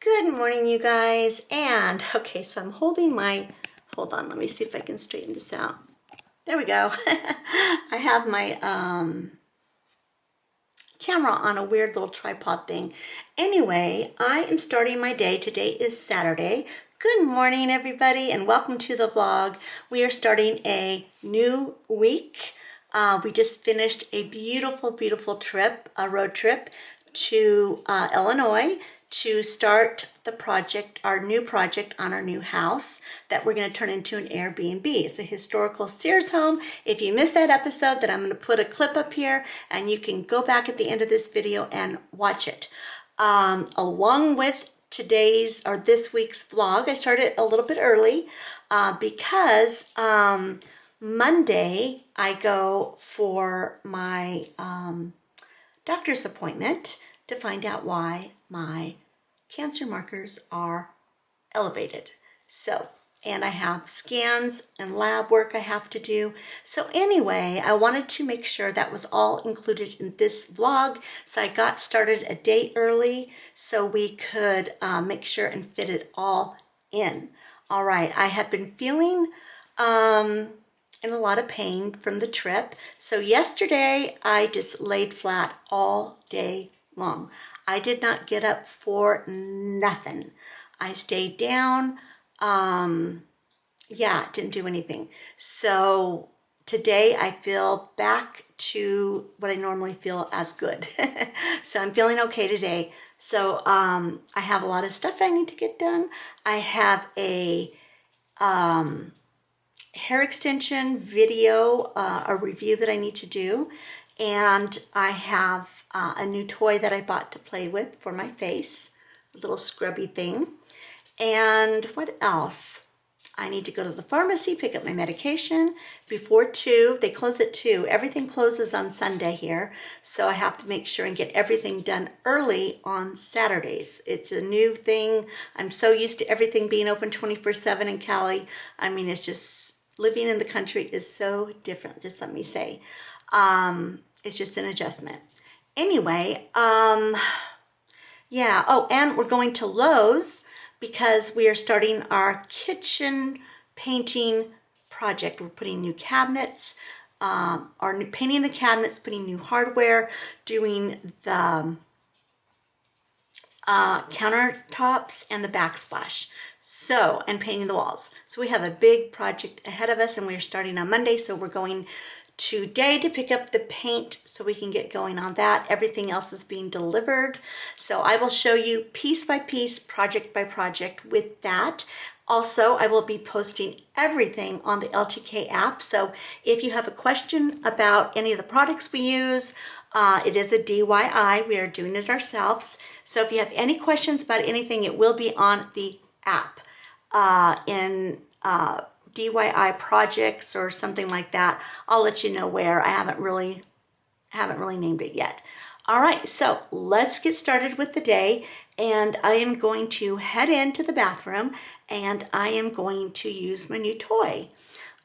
Good morning, you guys. And okay, so I'm holding my, hold on, let me see if I can straighten this out. There we go. I have my camera on a weird little tripod thing. Anyway, I am starting my day. Today is Saturday. Good morning, everybody, and welcome to the vlog. We are starting a new week. We just finished a beautiful, beautiful trip, a road trip to Illinois to start the project, our new project on our new house that we're going to turn into an Airbnb. It's a historical Sears home. If you missed that episode, then I'm going to put a clip up here and you can go back at the end of this video and watch it. Along with today's or this week's vlog, I started a little bit early because Monday I go for my doctor's appointment to find out why my cancer markers are elevated. So, and I have scans and lab work I have to do. So anyway, I wanted to make sure that was all included in this vlog. So I got started a day early so we could make sure and fit it all in. All right, I have been feeling in a lot of pain from the trip. So yesterday I just laid flat all day long. I did not get up for nothing. I stayed down. Yeah, didn't do anything. So today I feel back to what I normally feel as good. So I'm feeling okay today. So I have a lot of stuff I need to get done. I have a hair extension video, a review that I need to do. And I have a new toy that I bought to play with for my face, a little scrubby thing. And what else? I need to go to the pharmacy, pick up my medication before 2. They close at 2. Everything closes on Sunday here. So I have to make sure and get everything done early on Saturdays. It's a new thing. I'm so used to everything being open 24/7 in Cali. I mean, it's just, living in the country is so different, just let me say. It's just an adjustment. Anyway, yeah. Oh, and we're going to Lowe's because we are starting our kitchen painting project. We're putting new cabinets, painting the cabinets, putting new hardware, doing the countertops and the backsplash. So, and painting the walls. So we have a big project ahead of us and we're starting on Monday. So we're going today to pick up the paint so we can get going on that. Everything else is being delivered. So I will show you piece by piece, project by project with that. Also, I will be posting everything on the LTK app. So if you have a question about any of the products we use, it is a DIY. We are doing it ourselves. So if you have any questions about anything, it will be on the app in DIY projects or something like that. I'll let you know where. I haven't really named it yet. All right, so let's get started with the day. And I am going to head into the bathroom and I am going to use my new toy.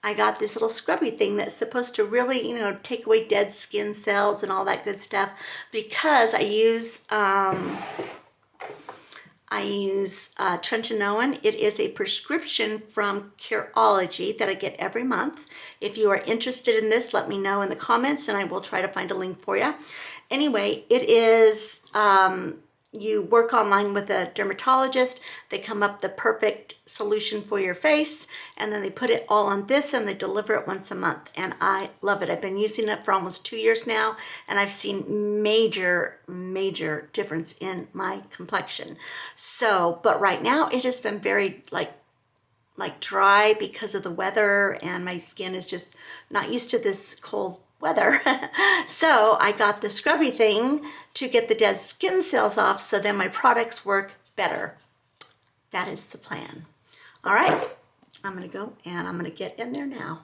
I got this little scrubby thing that's supposed to really, take away dead skin cells and all that good stuff because I use Trentanoin. It is a prescription from Curology that I get every month. If you are interested in this, let me know in the comments and I will try to find a link for you. Anyway, it is, you work online with a dermatologist. They come up the perfect solution for your face and then they put it all on this and they deliver it once a month. And I love it. I've been using it for almost 2 years now and I've seen major difference in my complexion. So, but right now it has been very like dry because of the weather and my skin is just not used to this cold weather. So I got the scrubby thing to get the dead skin cells off so then my products work better. That is the plan. All right, I'm gonna go and I'm gonna get in there now.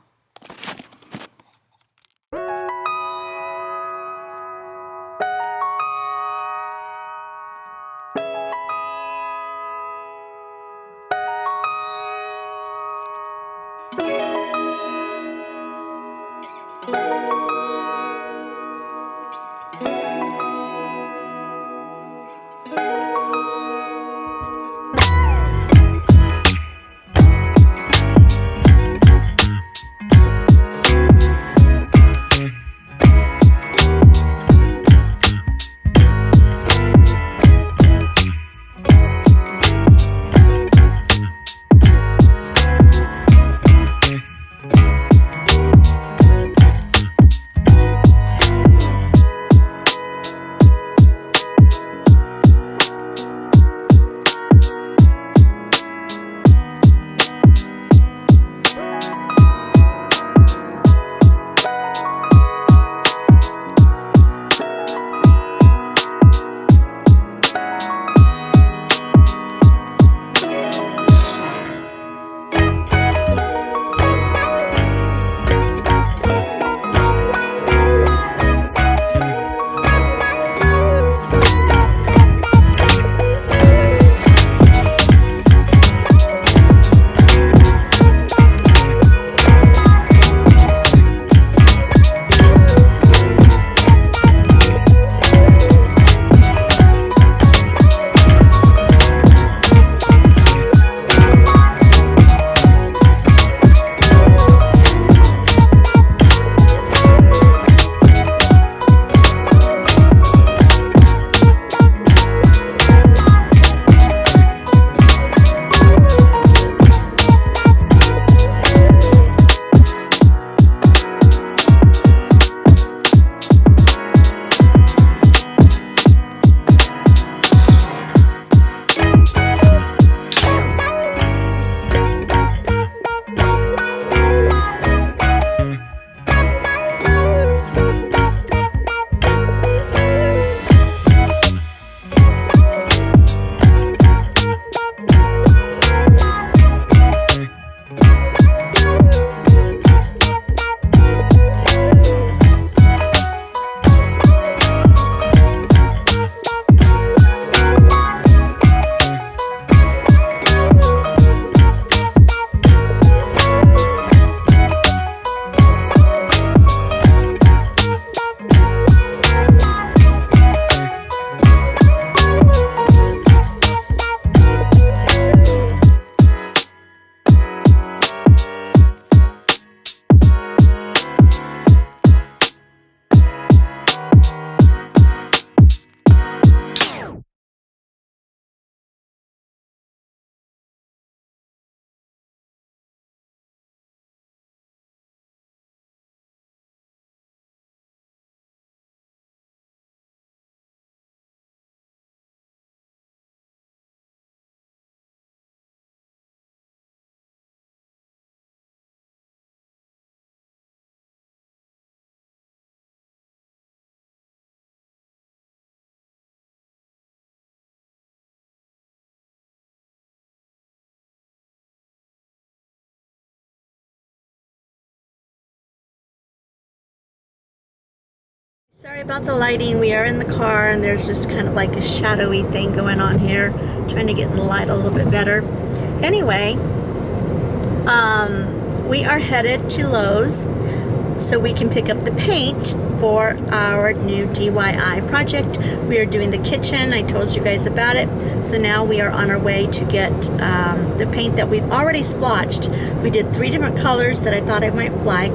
Sorry about the lighting. We are in the car and there's just kind of like a shadowy thing going on here. Trying to get in the light a little bit better. Anyway, we are headed to Lowe's so we can pick up the paint for our new DIY project. We are doing the kitchen. I told you guys about it. So now we are on our way to get the paint that we've already splotched. We did 3 different colors that I thought I might like.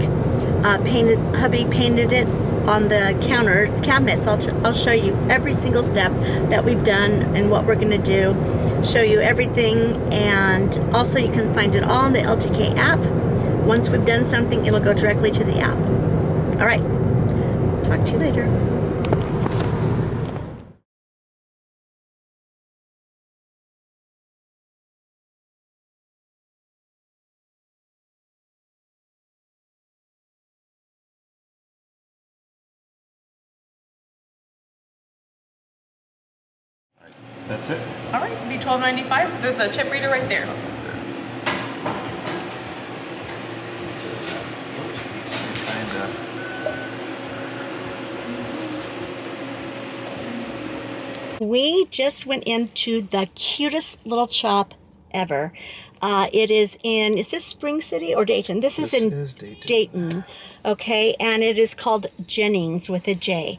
Hubby painted it on the counters, cabinets. I'll show you every single step that we've done and what we're gonna do. Show you everything, and also you can find it all on the LTK app. Once we've done something, it'll go directly to the app. All right, talk to you later. That's it? All right, be $12.95. There's a chip reader right there. We just went into the cutest little shop ever. It is in, is this Spring City or Dayton? This is in Dayton. Okay, and it is called Jennings with a J.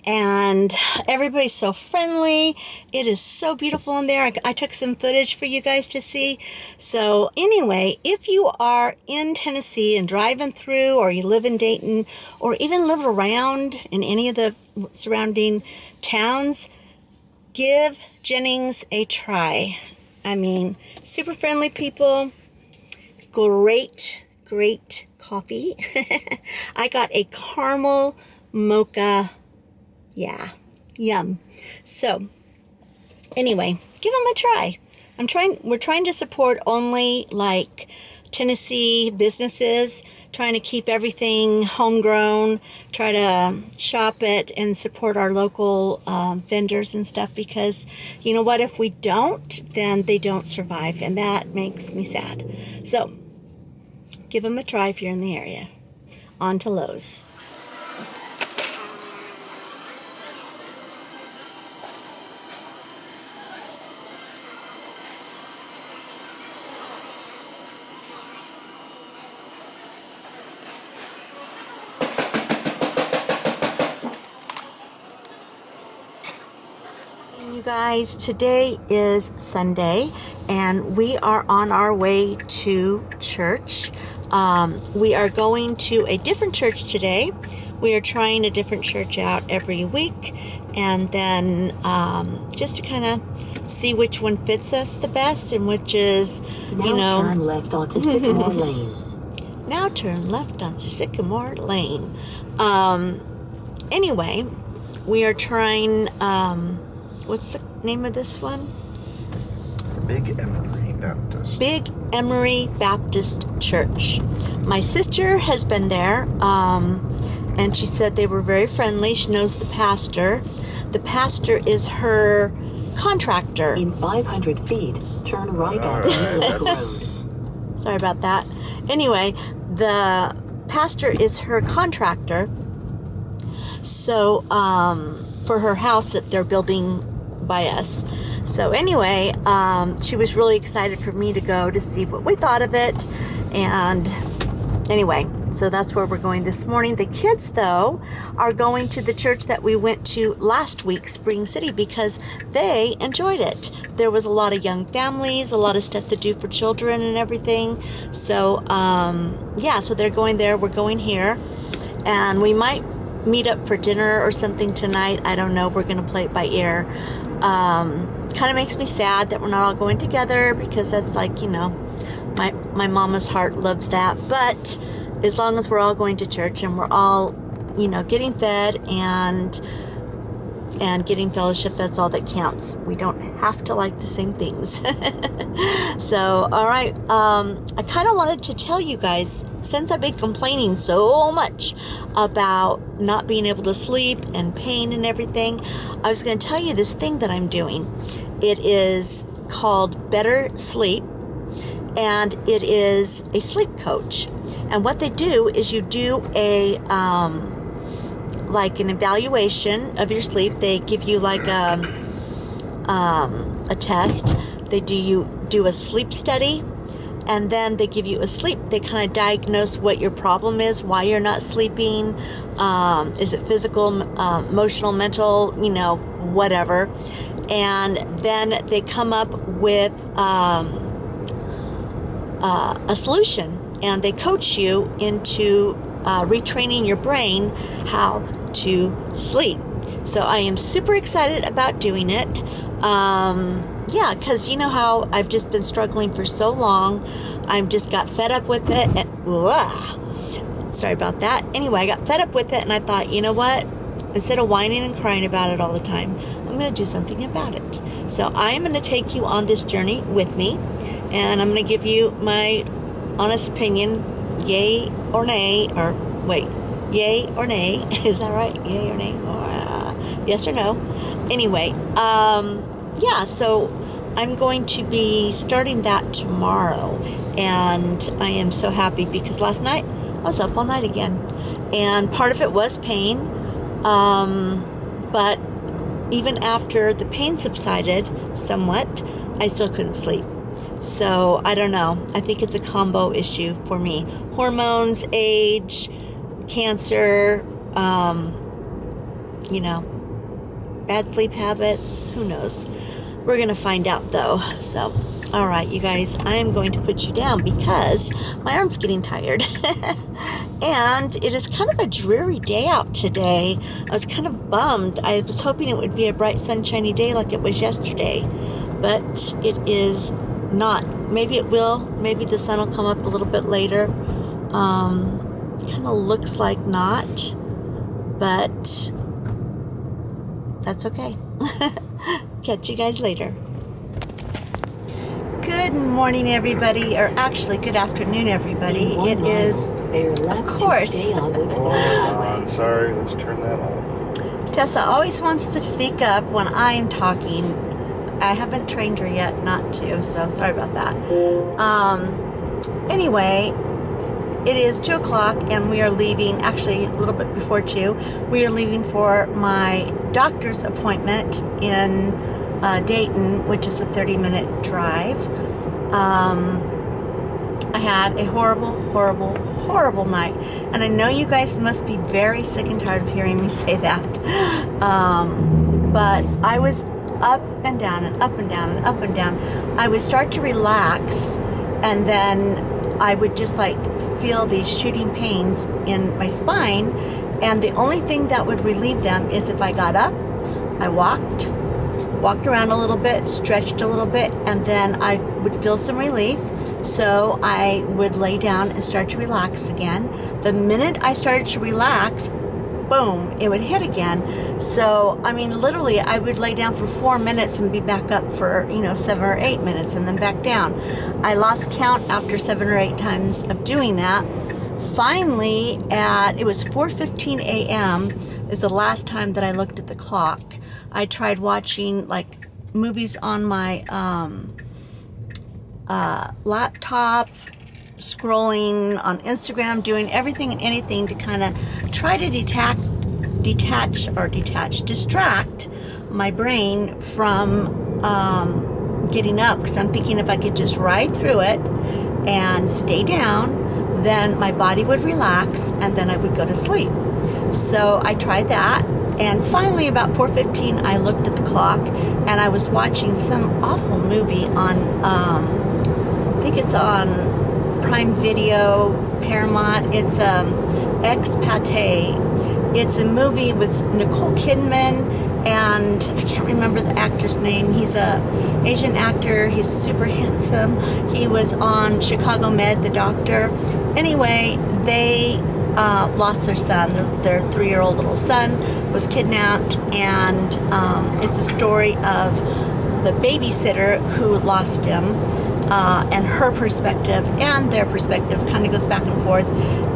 And everybody's so friendly. It is so beautiful in there. I took some footage for you guys to see. So anyway, if you are in Tennessee and driving through, or you live in Dayton, or even live around in any of the surrounding towns, give Jennings a try. I mean, super friendly people, great coffee. I got a caramel mocha. Yeah, yum. So anyway, give them a try. We're trying to support only like Tennessee businesses, trying to keep everything homegrown, try to shop it and support our local vendors and stuff, because you know what, if we don't, then they don't survive, and that makes me sad. So give them a try if you're in the area. On to Lowe's. You guys, today is Sunday and we are on our way to church. We are going to a different church today. We are trying a different church out every week, and then just to kind of see which one fits us the best, and which is, now turn left onto Sycamore Lane. Now turn left onto Sycamore Lane. Anyway, we are trying, what's the name of this one? Big Emery Baptist. Big Emery Baptist Church. My sister has been there, and she said they were very friendly. She knows the pastor. The pastor is her contractor. In 500 feet, turn right onto New Road. Sorry about that. Anyway, the pastor is her contractor. So, for her house that they're building by us. So anyway, she was really excited for me to go to see what we thought of it. And anyway, so that's where we're going this morning. The kids, though, are going to the church that we went to last week, Spring City, because they enjoyed it. There was a lot of young families, a lot of stuff to do for children and everything. So, yeah, so they're going there. We're going here. And we might meet up for dinner or something tonight. I don't know. We're going to play it by ear. Kind of makes me sad that we're not all going together, because that's like, you know, my mama's heart loves that. But as long as we're all going to church and we're all, you know, getting fed and getting fellowship, that's all that counts. We don't have to like the same things. So, all right. I kind of wanted to tell you guys, since I've been complaining so much about not being able to sleep and pain and everything, I was going to tell you this thing that I'm doing. It is called Better Sleep, and it is a sleep coach. And what they do is you do a like an evaluation of your sleep. They give you like a test. They do a sleep study, and then they give you a sleep. They kind of diagnose what your problem is, why you're not sleeping. Is it physical, emotional, mental, whatever. And then they come up with a solution, and they coach you into retraining your brain how to sleep. So I am super excited about doing it. Yeah, because you know how I've just been struggling for so long. I've just got fed up with it. Sorry about that. Anyway, I got fed up with it, and I thought, you know what? Instead of whining and crying about it all the time, I'm going to do something about it. So I am going to take you on this journey with me, and I'm going to give you my honest opinion, yay or nay, or wait, yay or nay. Is that right? Yay or nay? Or yes or no? Anyway, yeah, so I'm going to be starting that tomorrow, and I am so happy because last night I was up all night again, and part of it was pain, but even after the pain subsided somewhat, I still couldn't sleep. So I don't know. I think it's a combo issue for me. Hormones, age, cancer, bad sleep habits, who knows? We're going to find out though. So, all right, you guys, I am going to put you down because my arm's getting tired. And it is kind of a dreary day out today. I was kind of bummed. I was hoping it would be a bright, sunshiny day like it was yesterday, but it is not. Maybe it will. Maybe the sun will come up a little bit later. Kind of looks like not, but that's okay. Catch you guys later. Good morning, everybody, or actually good afternoon, everybody. It is, of course. Hold on, sorry, let's turn that off. Tessa always wants to speak up when I'm talking. I haven't trained her yet not to, so sorry about that. Anyway, it is 2 o'clock and we are leaving, actually a little bit before 2. We are leaving for my doctor's appointment in Dayton, which is a 30-minute drive. I had a horrible night, and I know you guys must be very sick and tired of hearing me say that, but I was up and down and up and down and up and down. I would start to relax, and then I would just like feel these shooting pains in my spine, and the only thing that would relieve them is if I got up, I walked around a little bit, stretched a little bit, and then I would feel some relief. So I would lay down and start to relax again. The minute I started to relax, boom, it would hit again. So, I mean, literally, I would lay down for 4 minutes and be back up for, 7 or 8 minutes and then back down. I lost count after 7 or 8 times of doing that. Finally, it was 4:15 a.m. is the last time that I looked at the clock. I tried watching like movies on my laptop, scrolling on Instagram, doing everything and anything to kind of try to distract my brain from getting up, because I'm thinking if I could just ride through it and stay down, then my body would relax and then I would go to sleep. So I tried that, and finally about 4:15 I looked at the clock and I was watching some awful movie on I think it's on Prime Video, Paramount. It's Ex-Pate. It's a movie with Nicole Kidman, and I can't remember the actor's name. He's a Asian actor. He's super handsome. He was on Chicago Med, the doctor. Anyway, they lost their son. Their 3-year-old little son was kidnapped, and it's a story of the babysitter who lost him, and her perspective and their perspective kind of goes back and forth.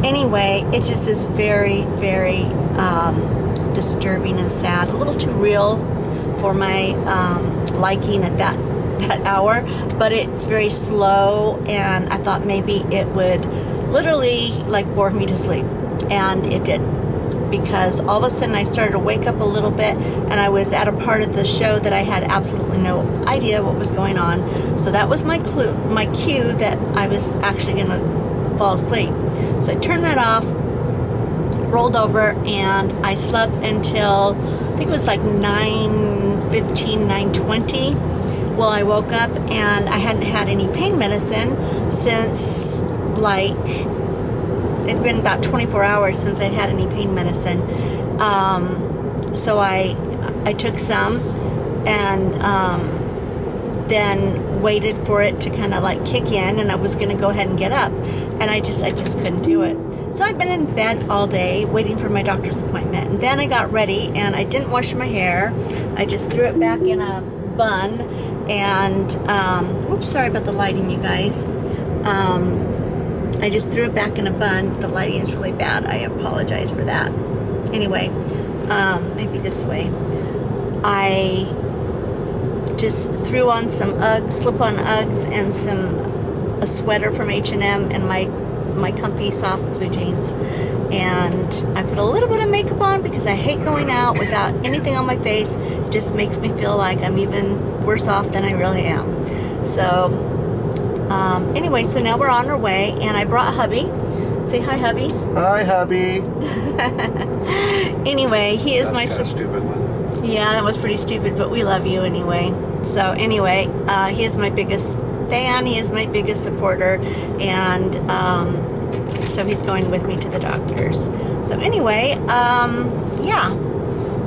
Anyway, it just is very, very disturbing and sad. A little too real for my liking at that hour, but it's very slow, and I thought maybe it would literally like bore me to sleep, and it did. because all of a sudden I started to wake up a little bit, and I was at a part of the show that I had absolutely no idea what was going on. So that was my cue that I was actually going to fall asleep. So I turned that off, rolled over, and I slept until I think it was like 9:15, 9:20. Well, I woke up and I hadn't had any pain medicine since like it'd been about 24 hours since I'd had any pain medicine. So I took some and then waited for it to kind of like kick in, and I was going to go ahead and get up, and I just couldn't do it. So I've been in bed all day waiting for my doctor's appointment, and then I got ready and I didn't wash my hair. I just threw it back in a bun, and oops, sorry about the lighting, you guys. I just threw it back in a bun. The lighting is really bad. I apologize for that. Anyway, maybe this way. I just threw on some Uggs, slip-on Uggs, and a sweater from H&M, and my comfy soft blue jeans. And I put a little bit of makeup on because I hate going out without anything on my face. It just makes me feel like I'm even worse off than I really am. So anyway, so now we're on our way, and I brought hubby. Say hi, hubby. Hi, hubby. Anyway, he is That's kind of stupid, wasn't it? Yeah, that was pretty stupid, but we love you anyway. So anyway, he is my biggest fan. He is my biggest supporter, and so he's going with me to the doctors. So anyway, yeah,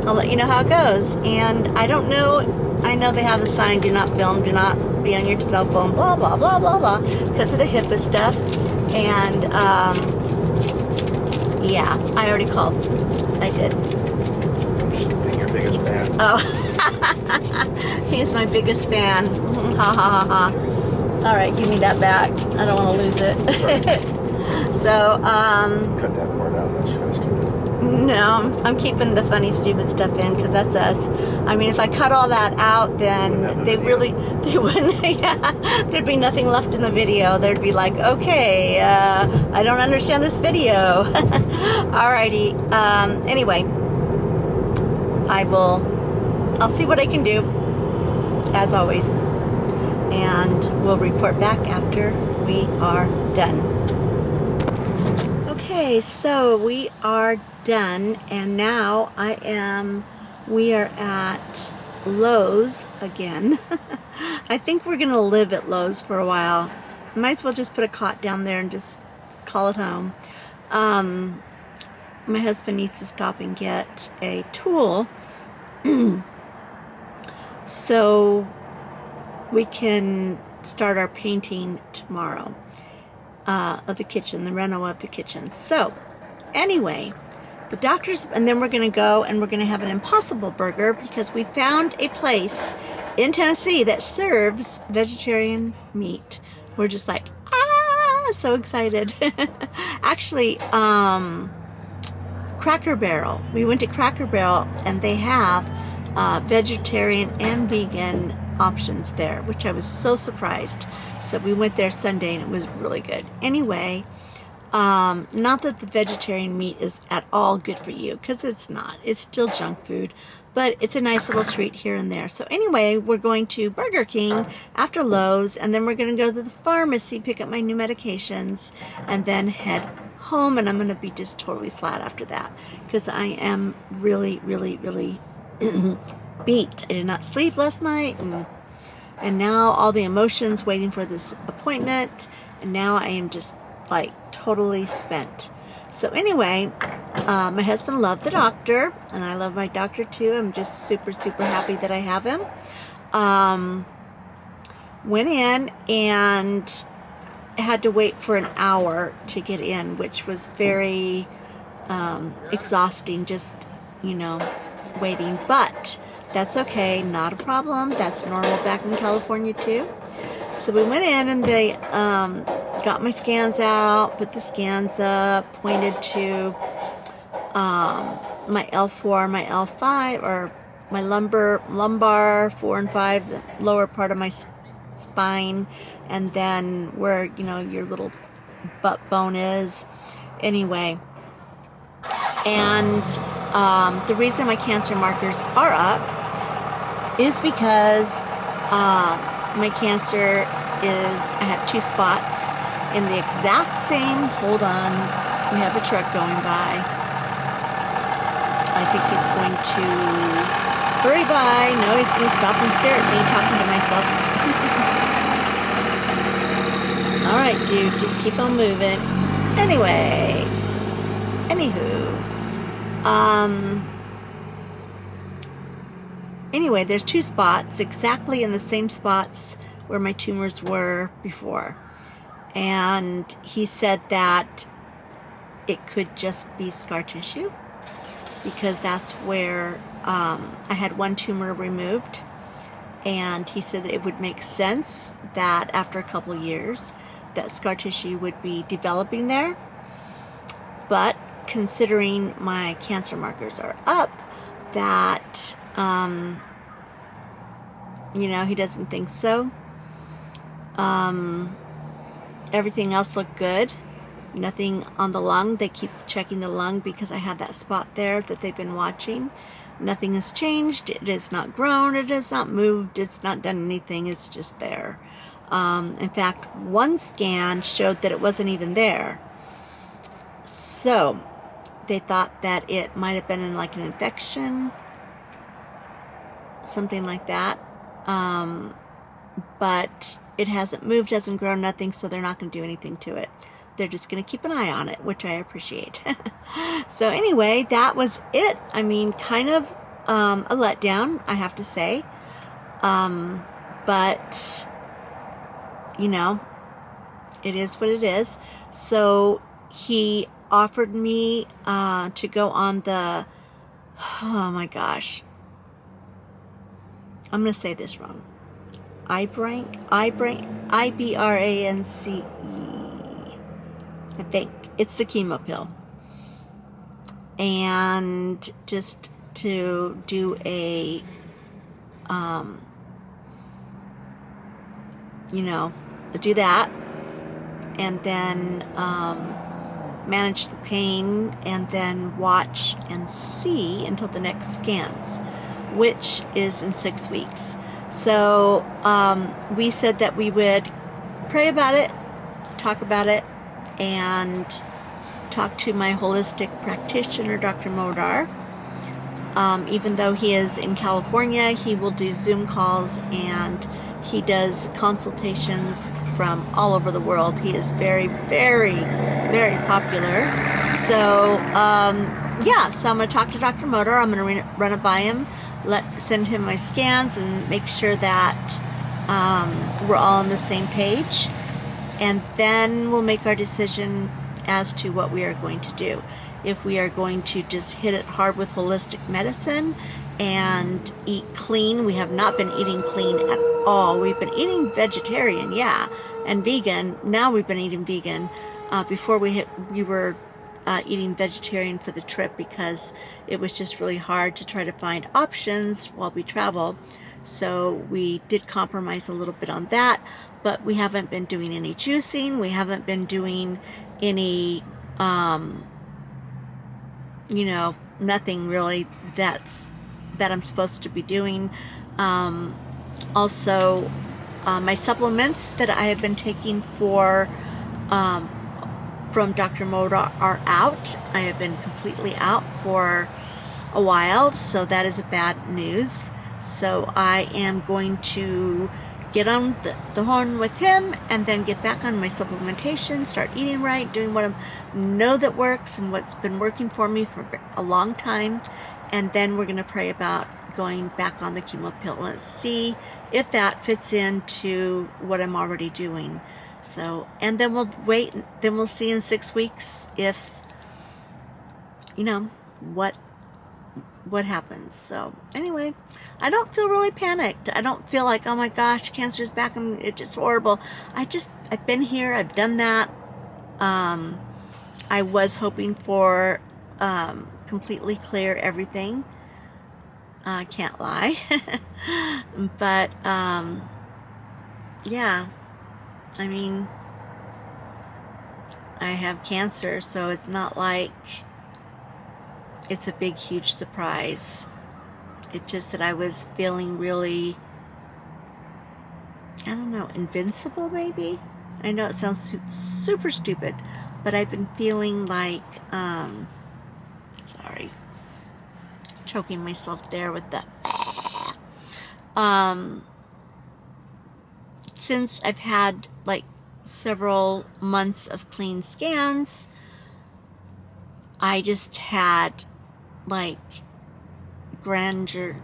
I'll let you know how it goes. And I don't know. I know they have the sign, do not film, do not be on your cell phone, blah, blah, blah, blah, blah, because of the HIPAA stuff. And, yeah, I already called. I did. And your biggest fan. Oh, he's my biggest fan. Ha, ha, ha, ha. All right, give me that back. I don't want to lose it. So, Cut that part out. That's kind of stupid. no, I'm keeping the funny, stupid stuff in because that's us. I mean, if I cut all that out, then they wouldn't, yeah, there'd be nothing left in the video. There'd be like, okay, I don't understand this video. Alrighty, anyway, I'll see what I can do, as always, and we'll report back after we are done. Okay, so we are done, and now we are at Lowe's again. I think we're gonna live at Lowe's for a while. Might as well just put a cot down there and just call it home. My husband needs to stop and get a tool so we can start our painting tomorrow of the kitchen, the reno of the kitchen. So anyway, the doctors, and then we're going to go and we're going to have an Impossible Burger because we found a place in Tennessee that serves vegetarian meat. We're just like, so excited. Actually, Cracker Barrel. We went to Cracker Barrel and they have vegetarian and vegan options there, which I was so surprised. So we went there Sunday and it was really good. Anyway, not that the vegetarian meat is at all good for you, because it's not. It's still junk food, but it's a nice little treat here and there. So anyway, we're going to Burger King after Lowe's, and then we're going to go to the pharmacy, pick up my new medications, and then head home. And I'm going to be just totally flat after that because I am really, really, really beat. I did not sleep last night, and now all the emotions waiting for this appointment, and now I am just like totally spent. So anyway, my husband loved the doctor, and I love my doctor too. I'm just super, super happy that I have him. Went in and had to wait for an hour to get in, which was very exhausting, just, waiting. But that's okay, not a problem. That's normal back in California too. So we went in and they got my scans out, put the scans up, pointed to my L4, my L5, or my lumbar 4 and 5, the lower part of my spine, and then where, your little butt bone is. Anyway, And the reason my cancer markers are up is because my cancer is, I have 2 spots in the exact same, hold on, we have a truck going by. I think he's going to hurry by. No, he's going to stop and stare at me talking to myself. All right, dude, just keep on moving. Anyway, anyway, there's 2 spots exactly in the same spots where my tumors were before. And he said that it could just be scar tissue, because that's where I had 1 tumor removed, and he said that it would make sense that after a couple years that scar tissue would be developing there. But considering my cancer markers are up, that you know, he doesn't think so. Everything else looked good. Nothing on the lung. They keep checking the lung because I have that spot there that they've been watching. Nothing has changed. It has not grown. It has not moved. It's not done anything. It's just there. In fact, one scan showed that it wasn't even there. So they thought that it might have been in like an infection, something like that. But it hasn't moved, hasn't grown, nothing, so they're not going to do anything to it. They're just going to keep an eye on it, which I appreciate. So anyway, that was it. I mean, kind of a letdown, I have to say. But, you know, it is what it is. So he offered me to go on the, oh my gosh, I'm going to say this wrong. Ibrance, I-B-R-A-N-C-E. I think it's the chemo pill. And just to do a, you know, do that, and then manage the pain, and then watch and see until the next scans, which is in 6 weeks. So we said that we would pray about it, talk about it, and talk to my holistic practitioner, Dr. Modar. Even though he is in California, he will do Zoom calls, and he does consultations from all over the world. He is very, very, very popular. So, yeah, so I'm going to talk to Dr. Modar. I'm going to run it by him, send him my scans, and make sure that we're all on the same page. And then we'll make our decision as to what we are going to do. If we are going to just hit it hard with holistic medicine and eat clean. We have not been eating clean at all. We've been eating vegetarian, yeah, and vegan. Now we've been eating vegan. Before we were eating vegetarian for the trip because it was just really hard to try to find options while we travel. So we did compromise a little bit on that, but we haven't been doing any juicing. We haven't been doing any, you know, nothing really that I'm supposed to be doing. Also, my supplements that I have been taking from Dr. Modar are out. I have been completely out for a while, so that is a bad news. So I am going to get on the horn with him and then get back on my supplementation, start eating right, doing what I know that works and what's been working for me for a long time. And then we're going to pray about going back on the chemo pill. Let's see if that fits into what I'm already doing. So, and then we'll wait, then we'll see in 6 weeks if, you know, what happens. So anyway, I don't feel really panicked. I don't feel like, oh my gosh, cancer's back and it's just horrible. I've been here, I've done that. I was hoping for completely clear everything. I can't lie. But yeah, I mean, I have cancer, so it's not like it's a big, huge surprise. It's just that I was feeling really, I don't know, invincible maybe? I know it sounds super stupid, but I've been feeling like, sorry, choking myself there with the, since I've had like several months of clean scans, I just had like grandeur,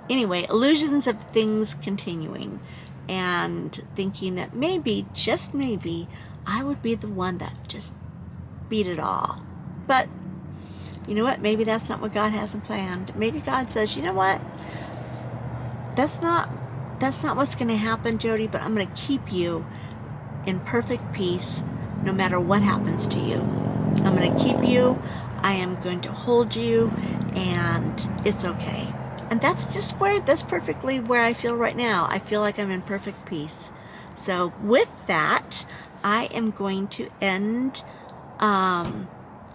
anyway, illusions of things continuing, and thinking that maybe, just maybe, I would be the one that just beat it all. But you know what? Maybe that's not what God has planned. Maybe God says, you know what? That's not what's going to happen, Jodi, but I'm going to keep you in perfect peace no matter what happens to you. I'm going to keep you. I am going to hold you, and it's okay. And that's perfectly where I feel right now. I feel like I'm in perfect peace. So with that, I am going to end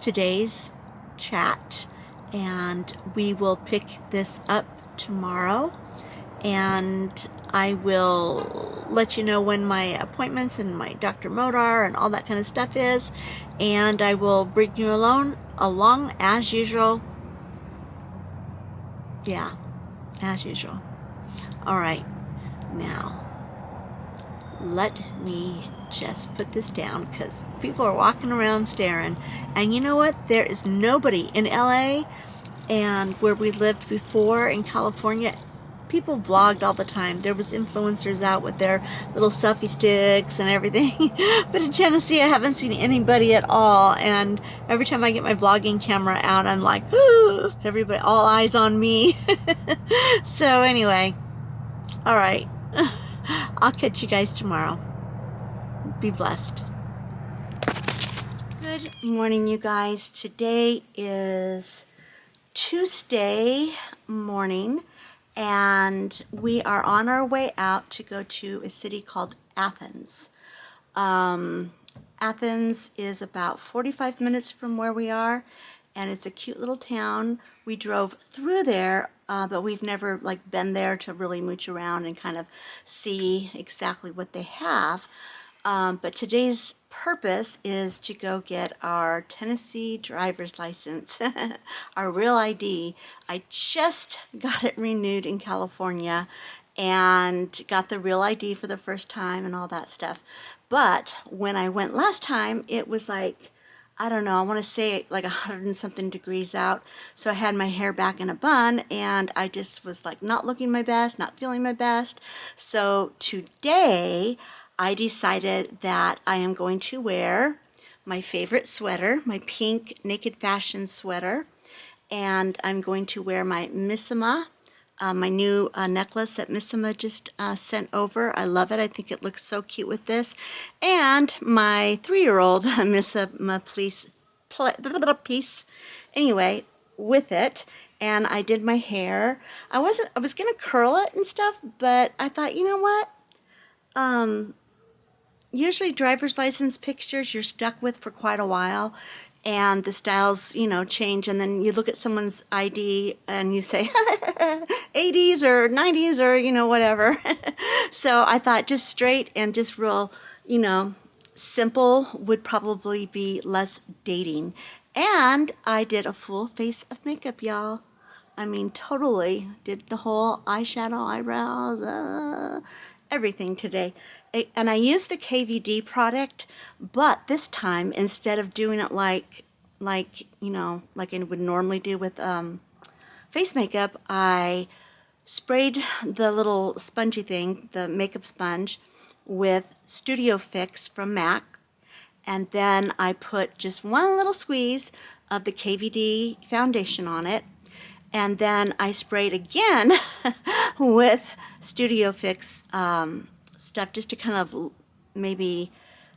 today's chat, and we will pick this up tomorrow. And I will let you know when my appointments and my Dr. Modar and all that kind of stuff is. And I will bring you along as usual. Yeah, as usual. All right, now let me just put this down because people are walking around staring. And you know what? There is nobody in LA and where we lived before in California. People vlogged all the time. There was influencers out with their little selfie sticks and everything. But in Tennessee, I haven't seen anybody at all. And every time I get my vlogging camera out, I'm like, ooh, everybody, all eyes on me. So anyway, all right. I'll catch you guys tomorrow. Be blessed. Good morning, you guys. Today is Tuesday morning, and we are on our way out to go to a city called Athens. Athens is about 45 minutes from where we are, and it's a cute little town. We drove through there, but we've never been there to really mooch around and kind of see exactly what they have. But today's purpose is to go get our Tennessee driver's license, our real ID. I just got it renewed in California and got the real ID for the first time and all that stuff. But when I went last time, it was like, I don't know, I want to say like 100 and something degrees out. So I had my hair back in a bun, and I just was like not looking my best, not feeling my best. So today I decided that I am going to wear my favorite sweater, my pink Naked Fashion sweater, and I'm going to wear my Missima, my new necklace that Missima just sent over. I love it. I think it looks so cute with this. And my 3-year-old Missima piece. Anyway, with it. And I did my hair. I was going to curl it and stuff, but I thought, you know what? Usually driver's license pictures you're stuck with for quite a while, and the styles, change, and then you look at someone's ID and you say 80s or 90s or, whatever. So I thought just straight and just real, simple would probably be less dating. And I did a full face of makeup, y'all. I mean, totally did the whole eyeshadow, eyebrows, everything today. And I used the KVD product, but this time, instead of doing it like I would normally do with face makeup, I sprayed the little spongy thing, the makeup sponge, with Studio Fix from MAC, and then I put just one little squeeze of the KVD foundation on it, and then I sprayed again with Studio Fix stuff just to kind of maybe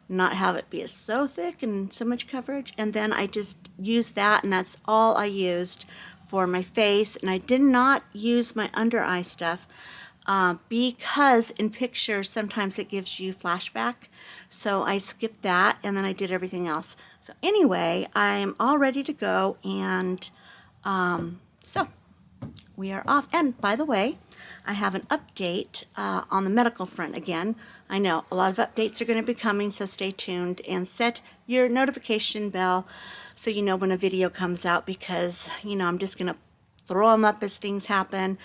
not have it be so thick and so much coverage. And then I just used that, and that's all I used for my face. And I did not use my under eye stuff because in pictures sometimes it gives you flashback. So I skipped that, and then I did everything else. So anyway, I'm all ready to go, and so we are off. And by the way, I have an update on the medical front again. I know a lot of updates are going to be coming, so stay tuned and set your notification bell so you know when a video comes out, because, you know, I'm just going to throw them up as things happen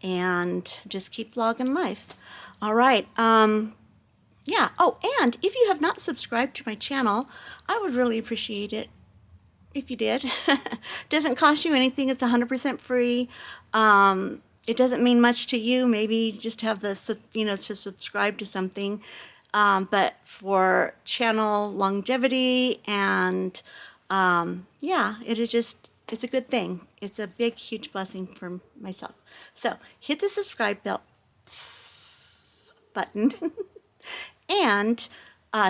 and just keep vlogging life. All right. Yeah. Oh, and if you have not subscribed to my channel, I would really appreciate it if you did. Doesn't cost you anything. It's 100% free. It doesn't mean much to you. Maybe just have the, you know, to subscribe to something. But for channel longevity and, yeah, it is just, it's a good thing. It's a big, huge blessing for myself. So hit the subscribe button and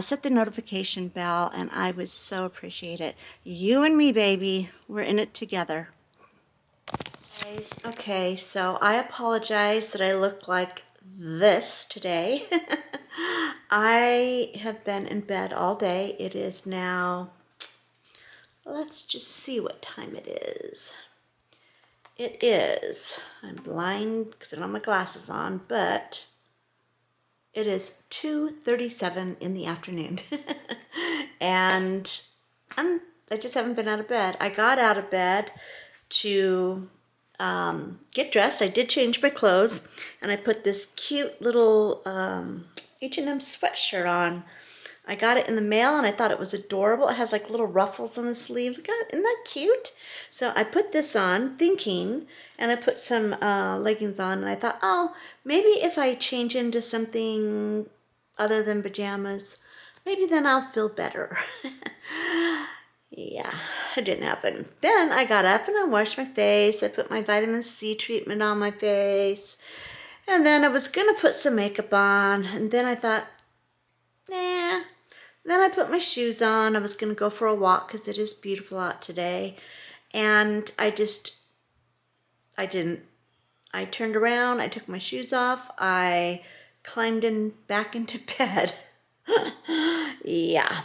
set the notification bell, and I would so appreciate it. You and me, baby, we're in it together. Guys, okay, so I apologize that I look like this today. I have been in bed all day. It is now, let's just see what time it is. It is, I'm blind because I don't have my glasses on, but it is 2:37 in the afternoon. And I just haven't been out of bed. I got out of bed to get dressed. I did change my clothes, and I put this cute little H&M sweatshirt on. I got it in the mail, and I thought it was adorable. It has like little ruffles on the sleeves. God, isn't that cute? So I put this on thinking, and I put some leggings on, and I thought, oh, maybe if I change into something other than pajamas, maybe then I'll feel better. Yeah, it didn't happen. Then I got up and I washed my face. I put my vitamin C treatment on my face. And then I was going to put some makeup on. And then I thought, nah. Then I put my shoes on. I was going to go for a walk because it is beautiful out today. And I didn't. I turned around. I took my shoes off. I climbed back into bed. Yeah.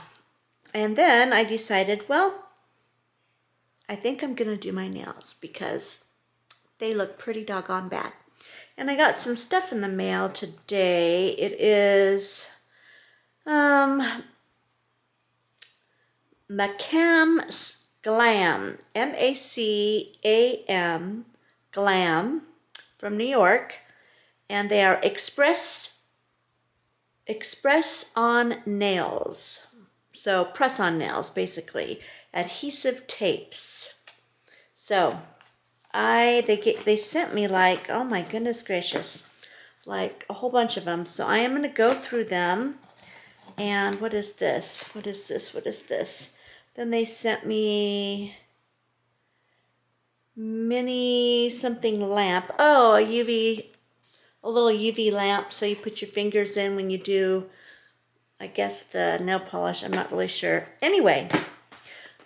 And then I decided, well, I think I'm going to do my nails because they look pretty doggone bad. And I got some stuff in the mail today. It is Macam Glam, M-A-C-A-M, Glam, from New York. And they are Express on nails. So press-on nails, basically, adhesive tapes. So they sent me like, oh my goodness gracious, like a whole bunch of them. So I am going to go through them. And what is this? What is this? What is this? Then they sent me mini something lamp. Oh, a little UV lamp. So you put your fingers in when you do, I guess, the nail polish. I'm not really sure. Anyway,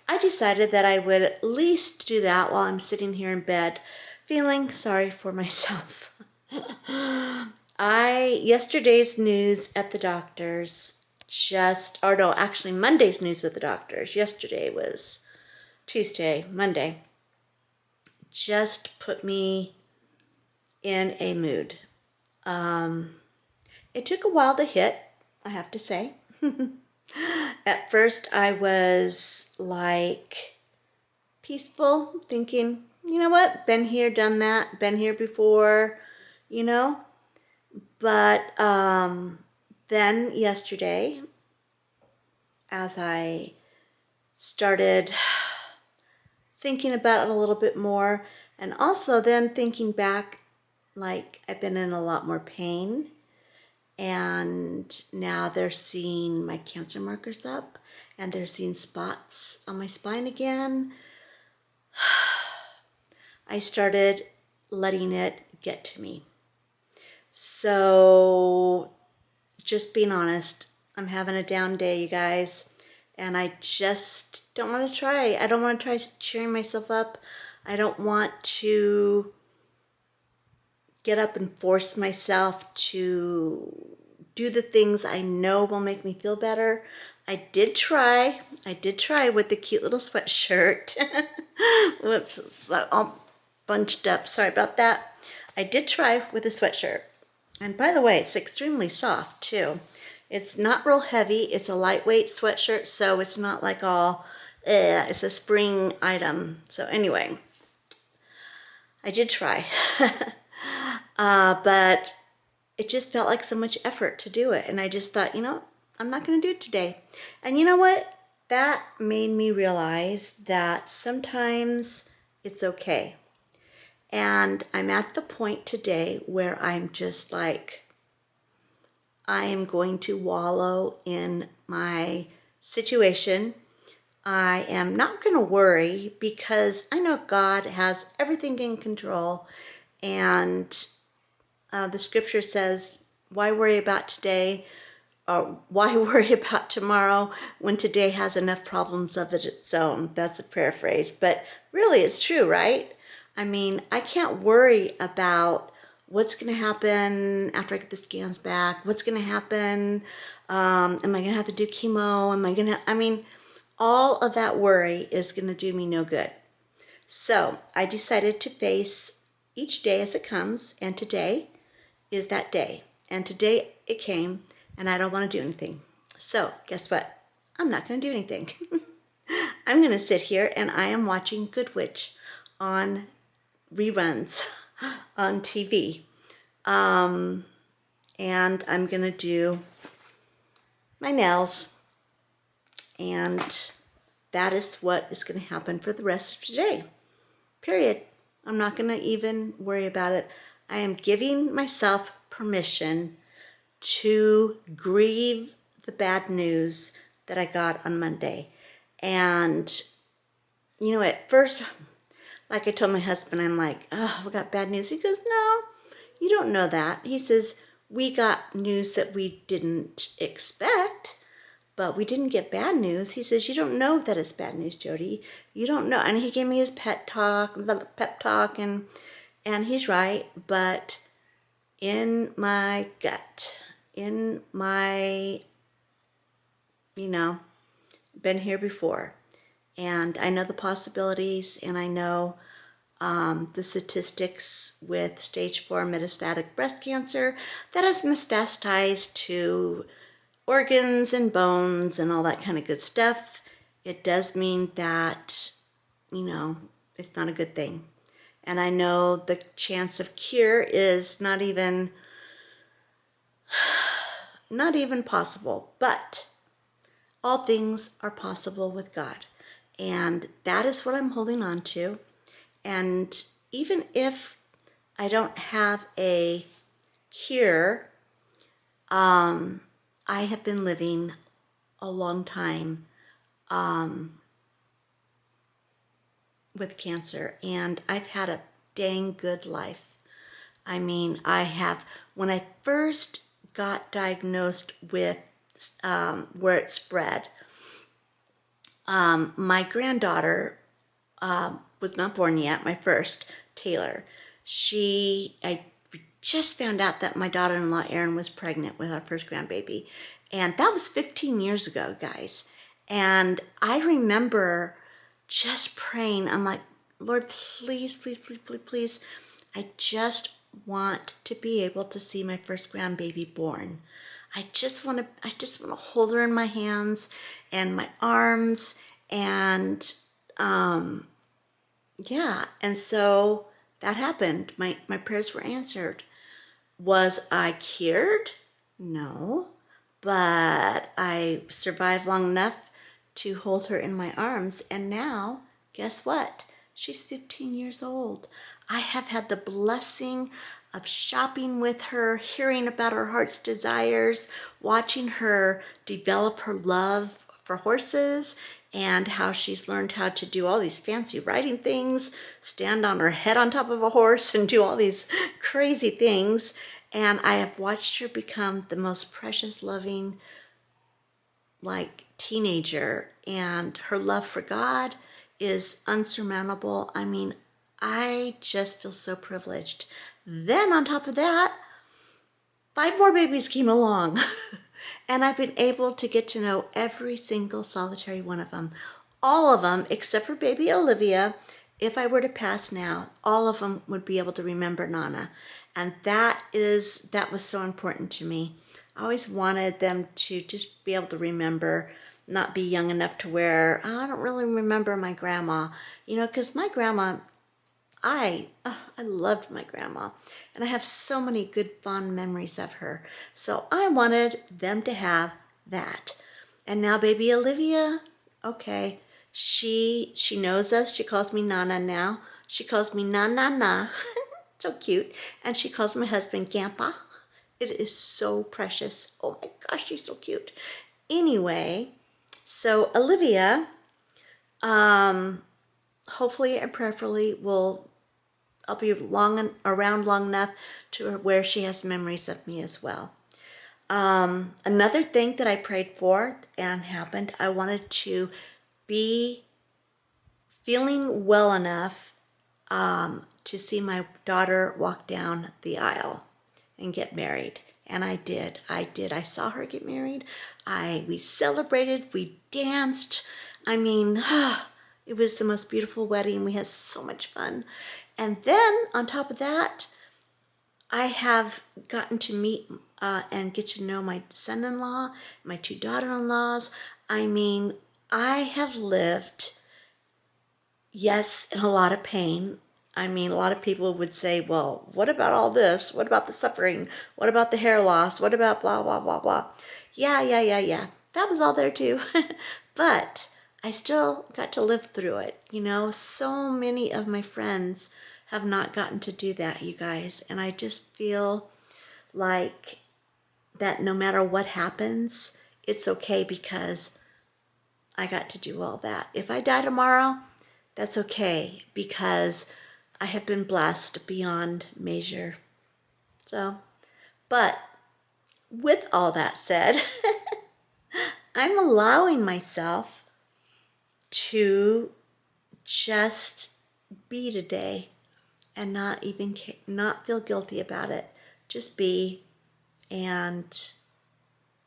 I decided that I would at least do that while I'm sitting here in bed, feeling sorry for myself. Yesterday's news at the doctor's actually Monday's news at the doctor's. Yesterday was Tuesday, Monday. Just put me in a mood. It took a while to hit, I have to say. At first I was like peaceful, thinking, you know what, been here, done that, been here before, you know. But then yesterday, as I started thinking about it a little bit more, and also then thinking back, like I've been in a lot more pain. And now they're seeing my cancer markers up, and they're seeing spots on my spine again. I started letting it get to me. So just being honest, I'm having a down day, you guys, and I just don't want to try. I don't want to try cheering myself up. I don't want to get up and force myself to do the things I know will make me feel better. I did try. I did try with the cute little sweatshirt. Whoops, it's all bunched up. Sorry about that. I did try with a sweatshirt. And by the way, it's extremely soft too. It's not real heavy. It's a lightweight sweatshirt, so it's not like all, it's a spring item. So anyway, I did try. But it just felt like so much effort to do it. And I just thought, you know, I'm not going to do it today. And you know what? That made me realize that sometimes it's okay. And I'm at the point today where I'm just like, I am going to wallow in my situation. I am not going to worry because I know God has everything in control. And the scripture says, why worry about today? Or why worry about tomorrow when today has enough problems of its own? That's a paraphrase, but really it's true, right? I mean, I can't worry about what's going to happen after I get the scans back. What's going to happen? Am I going to have to do chemo? I mean, all of that worry is going to do me no good. So I decided to face each day as it comes, and today is that day. And today it came, and I don't want to do anything. So guess what? I'm not going to do anything. I'm going to sit here and I am watching Good Witch on reruns on TV. And I'm going to do my nails. And that is what is going to happen for the rest of today. Period. I'm not going to even worry about it. I am giving myself permission to grieve the bad news that I got on Monday. And, you know, at first, like I told my husband, I'm like, oh, we got bad news. He goes, no, you don't know that. He says, we got news that we didn't expect, but we didn't get bad news. He says, you don't know that it's bad news, Jodi. You don't know. And he gave me his pep talk, and he's right. But in my gut, in my, you know, been here before, and I know the possibilities, and I know the statistics with stage 4 metastatic breast cancer that has metastasized to organs and bones and all that kind of good stuff. It does mean that, you know, it's not a good thing. And I know the chance of cure is not even possible, but all things are possible with God. And that is what I'm holding on to. And even if I don't have a cure, I have been living a long time with cancer, and I've had a dang good life. I mean, when I first got diagnosed with where it spread, my granddaughter was not born yet, my first, Taylor. I just found out that my daughter-in-law, Erin, was pregnant with our first grandbaby. And that was 15 years ago, guys. And I remember just praying. I'm like, Lord, please, please, please, please, please. I just want to be able to see my first grandbaby born. I just want to hold her in my hands and my arms, and yeah. And so that happened. My prayers were answered. Was I cured? No, but I survived long enough to hold her in my arms. And now, guess what? She's 15 years old. I have had the blessing of shopping with her, hearing about her heart's desires, watching her develop her love for horses, and how she's learned how to do all these fancy riding things, stand on her head on top of a horse and do all these crazy things. And I have watched her become the most precious, loving, like, teenager. And her love for God is unsurmountable. I mean, I just feel so privileged. Then on top of that, 5 more babies came along. And I've been able to get to know every single solitary one of them. All of them, except for baby Olivia. If I were to pass now, all of them would be able to remember Nana. And that was so important to me. I always wanted them to just be able to remember, not be young enough to where, oh, I don't really remember my grandma. You know, because my grandma, I loved my grandma, and I have so many good fond memories of her. So I wanted them to have that. And now baby Olivia, okay, she knows us. She calls me Nana now. She calls me na na na. So cute. And she calls my husband Grandpa. It is so precious. Oh my gosh, she's so cute. Anyway, so Olivia, hopefully and prayerfully I'll be around long enough to where she has memories of me as well. Another thing that I prayed for and happened, I wanted to be feeling well enough to see my daughter walk down the aisle and get married. And I did. I saw her get married. We celebrated. We danced. I mean, it was the most beautiful wedding. We had so much fun. And then on top of that, I have gotten to meet and get to know my son-in-law, my two daughter-in-laws. I mean, I have lived, yes, in a lot of pain. I mean, a lot of people would say, well, what about all this? What about the suffering? What about the hair loss? What about blah, blah, blah, blah? Yeah. That was all there too. But I still got to live through it. You know, so many of my friends have not gotten to do that, you guys. And I just feel like that no matter what happens, it's okay because I got to do all that. If I die tomorrow, that's okay because I have been blessed beyond measure. So, but with all that said, I'm allowing myself to just be today and not feel guilty about it. Just be and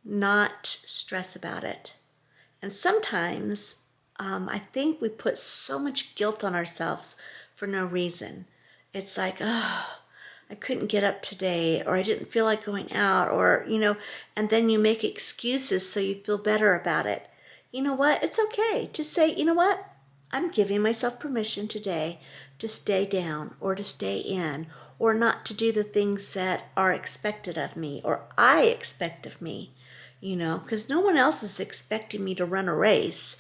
not stress about it. And sometimes I think we put so much guilt on ourselves for no reason. It's like, oh, I couldn't get up today, or I didn't feel like going out, or, you know, and then you make excuses so you feel better about it. You know what? It's okay. Just say, you know what? I'm giving myself permission today to stay down or to stay in or not to do the things that are expected of me or I expect of me, you know, because no one else is expecting me to run a race.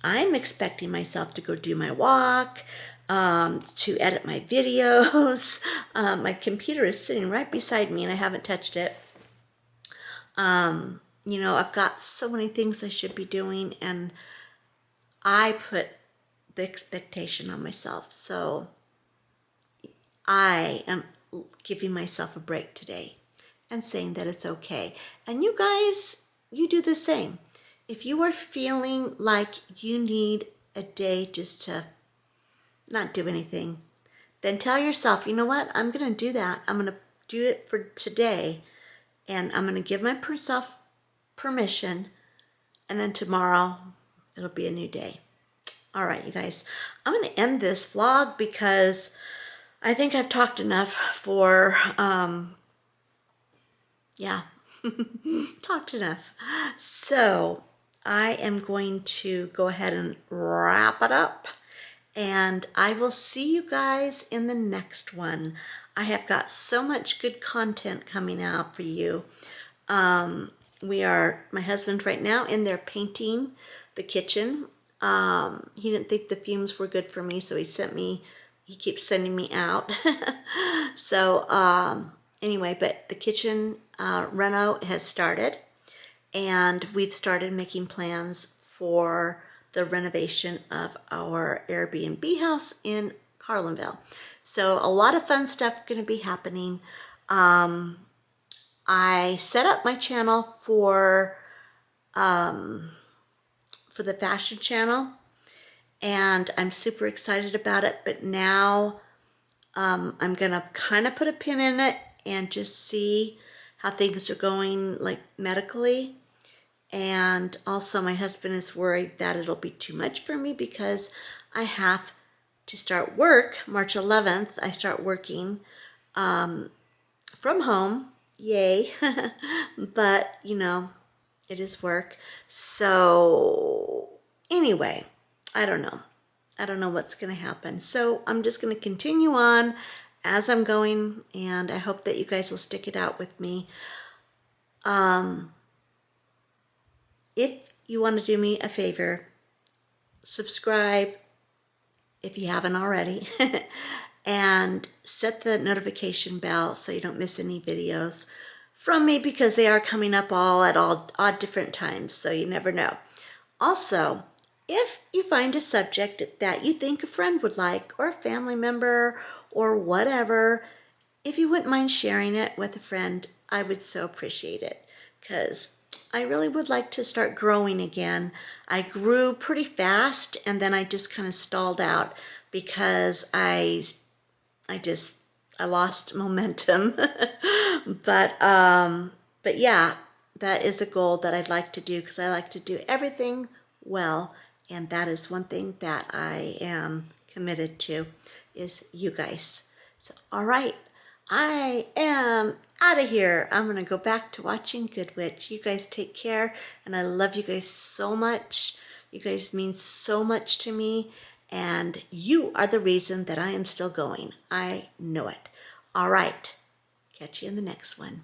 I'm expecting myself to go do my walk, to edit my videos. My computer is sitting right beside me and I haven't touched it. You know, I've got so many things I should be doing and I put the expectation on myself. So I am giving myself a break today and saying that it's okay. And you guys, you do the same. If you are feeling like you need a day just to not do anything, then tell yourself, you know what? I'm going to do that. I'm going to do it for today. And I'm going to give myself permission. And then tomorrow, it'll be a new day. All right, you guys. I'm going to end this vlog because I think I've talked enough for, talked enough. So I am going to go ahead and wrap it up. And I will see you guys in the next one. I have got so much good content coming out for you. My husband's right now in there painting the kitchen. He didn't think the fumes were good for me, so he keeps sending me out. So anyway, but the kitchen reno has started, and we've started making plans for the renovation of our Airbnb house in Carlinville. So a lot of fun stuff going to be happening. I set up my channel for the fashion channel, and I'm super excited about it. But now I'm going to kind of put a pin in it and just see how things are going, like medically. And also my husband is worried that it'll be too much for me because I have to start work. March 11th, I start working from home. Yay. But, you know, it is work. So anyway, I don't know. I don't know what's going to happen. So I'm just going to continue on as I'm going, and I hope that you guys will stick it out with me. If you want to do me a favor, subscribe if you haven't already, and set the notification bell so you don't miss any videos from me, because they are coming up all at odd different times, so you never know. Also, if you find a subject that you think a friend would like, or a family member, or whatever, if you wouldn't mind sharing it with a friend, I would so appreciate it, because I really would like to start growing again. I grew pretty fast, and then I just kind of stalled out because I lost momentum. but yeah, that is a goal that I'd like to do, because I like to do everything well, and that is one thing that I am committed to, is you guys. So all right, I am out of here. I'm gonna go back to watching Good Witch. You guys take care, and I love you guys so much. You guys mean so much to me, and you are the reason that I am still going. I know it. All right, catch you in the next one.